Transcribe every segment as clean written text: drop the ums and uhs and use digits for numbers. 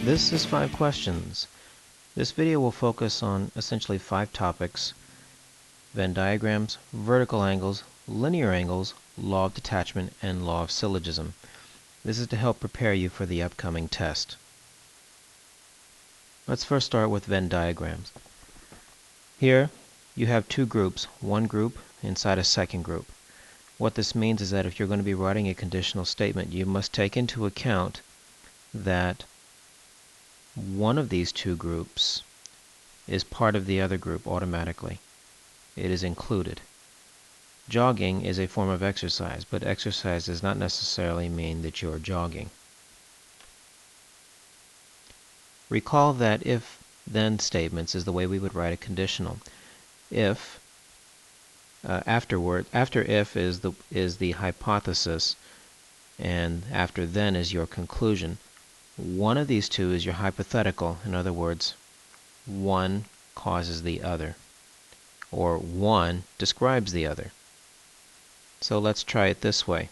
This is 5 questions. This video will focus on essentially 5 topics: Venn diagrams, vertical angles, linear angles, law of detachment, and law of syllogism. This is to help prepare you for the upcoming test. Let's first start with Venn diagrams. Here you have two groups, one group inside a second group. What this means is that if you're going to be writing a conditional statement, you must take into account that one of these two groups is part of the other group automatically. It is included. Jogging is a form of exercise, but exercise does not necessarily mean that you're jogging. Recall that if-then statements is the way we would write a conditional. If after if is the hypothesis, and after then is your conclusion. One of these two is your hypothetical. In other words, one causes the other, or one describes the other. So let's try it this way.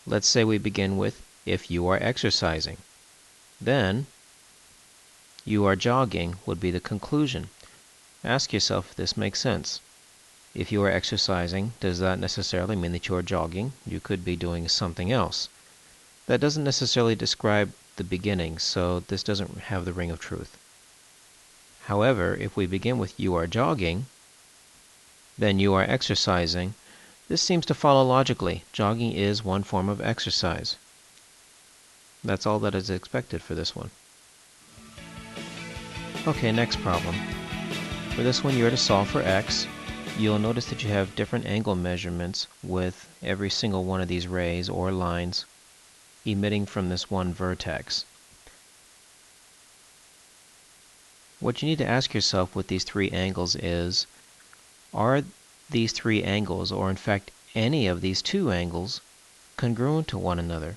Let's say we begin with, if you are exercising. Then, you are jogging would be the conclusion. Ask yourself if this makes sense. If you are exercising, does that necessarily mean that you are jogging? You could be doing something else. That doesn't necessarily describe the beginning, so this doesn't have the ring of truth. However, if we begin with you are jogging, then you are exercising, this seems to follow logically. Jogging is one form of exercise. That's all that is expected for this one. Okay, next problem. For this one, you're to solve for x. You'll notice that you have different angle measurements with every single one of these rays or lines emitting from this one vertex. What you need to ask yourself with these three angles is, are these three angles, or in fact any of these two angles, congruent to one another?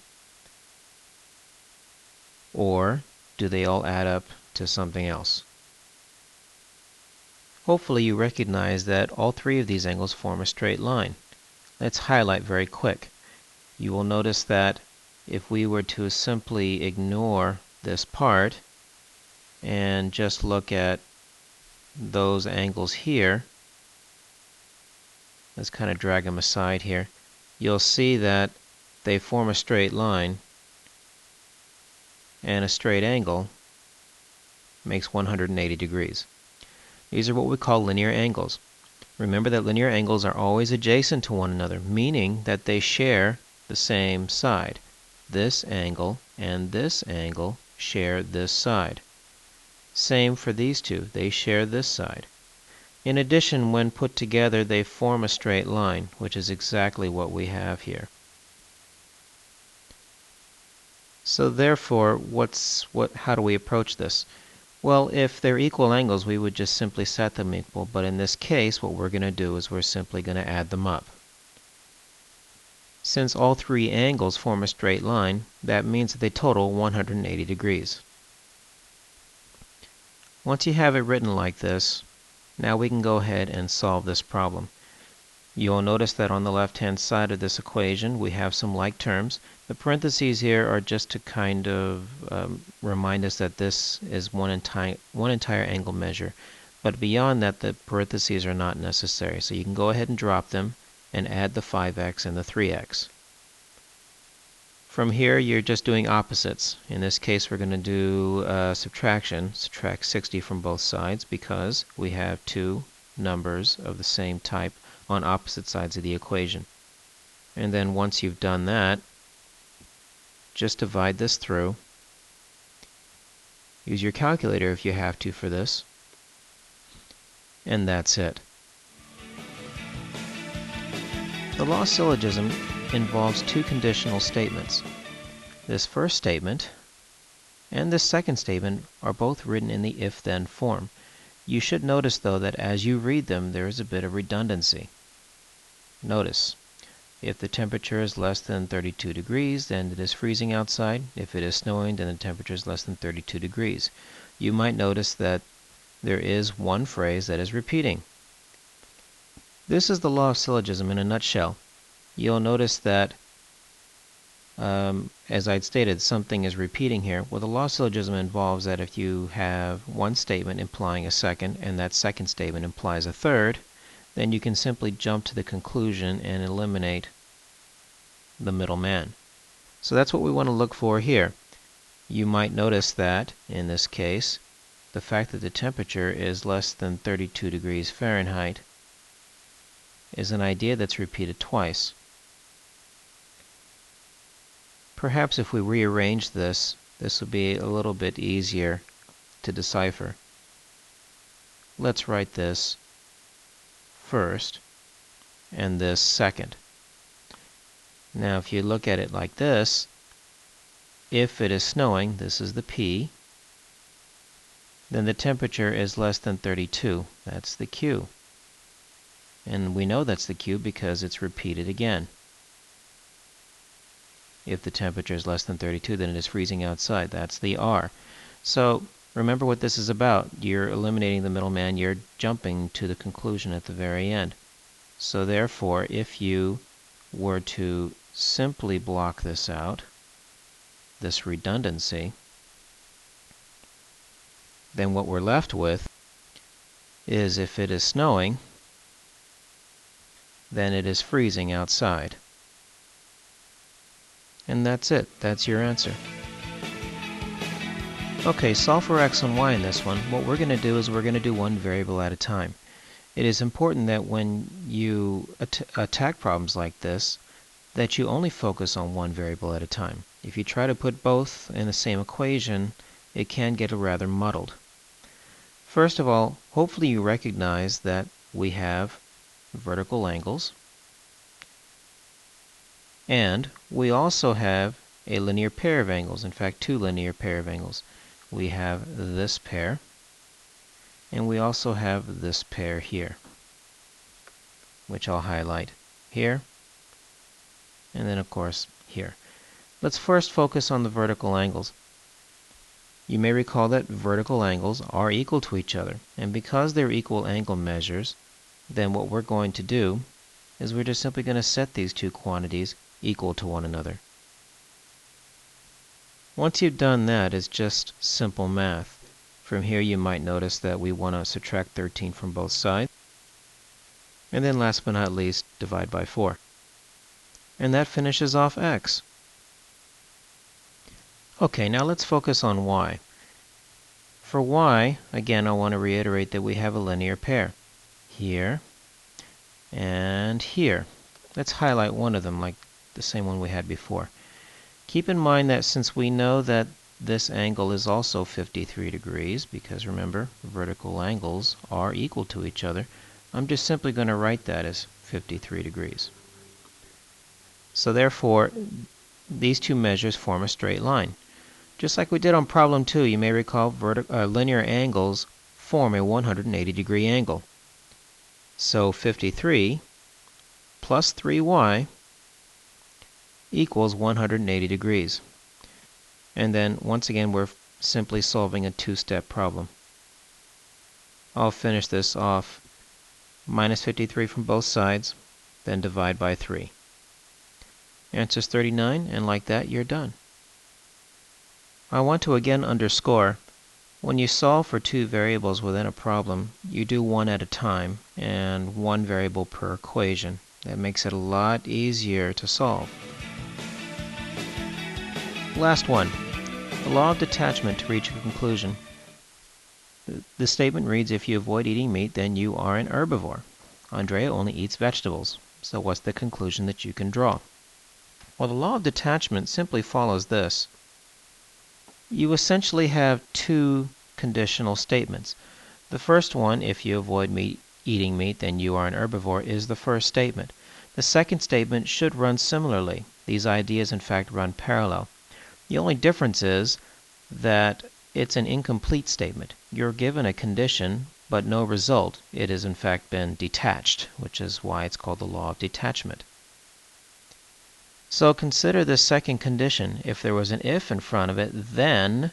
Or do they all add up to something else? Hopefully you recognize that all three of these angles form a straight line. Let's highlight very quick. You will notice that if we were to simply ignore this part and just look at those angles here, let's kind of drag them aside here, you'll see that they form a straight line, and a straight angle makes 180 degrees. These are what we call linear angles. Remember that linear angles are always adjacent to one another, meaning that they share the same side. This angle and this angle share this side. Same for these two, they share this side. In addition, when put together, they form a straight line, which is exactly what we have here. So therefore, how do we approach this? Well, if they're equal angles, we would just simply set them equal, but in this case, what we're going to do is we're simply going to add them up. Since all three angles form a straight line, that means that they total 180 degrees. Once you have it written like this, now we can go ahead and solve this problem. You'll notice that on the left-hand side of this equation we have some like terms. The parentheses here are just to kind of remind us that this is one entire angle measure. But beyond that, the parentheses are not necessary. So you can go ahead and drop them and add the 5x and the 3x. From here, you're just doing opposites. In this case, we're going to do subtraction. Subtract 60 from both sides because we have two numbers of the same type on opposite sides of the equation. And then once you've done that, just divide this through. Use your calculator if you have to for this. And that's it. The law of syllogism involves two conditional statements. This first statement and this second statement are both written in the if-then form. You should notice, though, that as you read them, there is a bit of redundancy. Notice, if the temperature is less than 32 degrees, then it is freezing outside. If it is snowing, then the temperature is less than 32 degrees. You might notice that there is one phrase that is repeating. This is the law of syllogism in a nutshell. You'll notice that as I'd stated, something is repeating here. Well, the law of syllogism involves that if you have one statement implying a second, and that second statement implies a third, then you can simply jump to the conclusion and eliminate the middleman. So that's what we want to look for here. You might notice that, in this case, the fact that the temperature is less than 32 degrees Fahrenheit is an idea that's repeated twice. Perhaps if we rearrange this, this would be a little bit easier to decipher. Let's write this first and this second. Now if you look at it like this, if it is snowing, this is the P, then the temperature is less than 32. That's the Q. And we know that's the Q because it's repeated again. If the temperature is less than 32, then it is freezing outside. That's the R. So remember what this is about. You're eliminating the middleman. You're jumping to the conclusion at the very end. So therefore, if you were to simply block this out, this redundancy, then what we're left with is if it is snowing, then it is freezing outside. And that's it. That's your answer. Okay, solve for x and y in this one. What we're going to do is we're going to do one variable at a time. It is important that when you attack problems like this, that you only focus on one variable at a time. If you try to put both in the same equation, it can get rather muddled. First of all, hopefully you recognize that we have vertical angles, and we also have a linear pair of angles, in fact two linear pair of angles. We have this pair, and we also have this pair here, which I'll highlight here, and then of course here. Let's first focus on the vertical angles. You may recall that vertical angles are equal to each other, and because they're equal angle measures, then what we're going to do is we're just simply going to set these two quantities equal to one another. Once you've done that, it's just simple math. From here you might notice that we want to subtract 13 from both sides, and then last but not least, divide by 4. And that finishes off x. Okay, now let's focus on y. For y, again, I want to reiterate that we have a linear pair. Here and here. Let's highlight one of them like the same one we had before. Keep in mind that since we know that this angle is also 53 degrees, because remember, vertical angles are equal to each other, I'm just simply going to write that as 53 degrees. So therefore, these two measures form a straight line. Just like we did on problem 2, you may recall linear angles form a 180 degree angle. So 53 plus 3y equals 180 degrees. And then once again we're simply solving a two-step problem. I'll finish this off minus 53 from both sides, then divide by 3. Answer's 39, and like that you're done. I want to again underscore, when you solve for two variables within a problem, you do one at a time and one variable per equation. That makes it a lot easier to solve. Last one, the law of detachment to reach a conclusion. The statement reads, if you avoid eating meat, then you are an herbivore. Andrea only eats vegetables. So what's the conclusion that you can draw? Well, the law of detachment simply follows this. You essentially have two conditional statements. The first one, if you avoid eating meat, then you are an herbivore, is the first statement. The second statement should run similarly. These ideas, in fact, run parallel. The only difference is that it's an incomplete statement. You're given a condition, but no result. It has, in fact, been detached, which is why it's called the law of detachment. So consider this second condition. If there was an if in front of it, then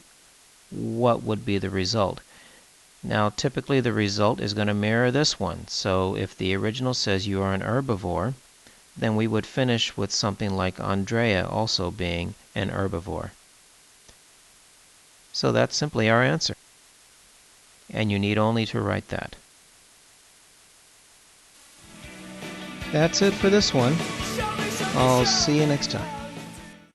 what would be the result? Now, typically the result is going to mirror this one. So if the original says you are an herbivore, then we would finish with something like Andrea also being an herbivore. So that's simply our answer. And you need only to write that. That's it for this one. I'll see you next time.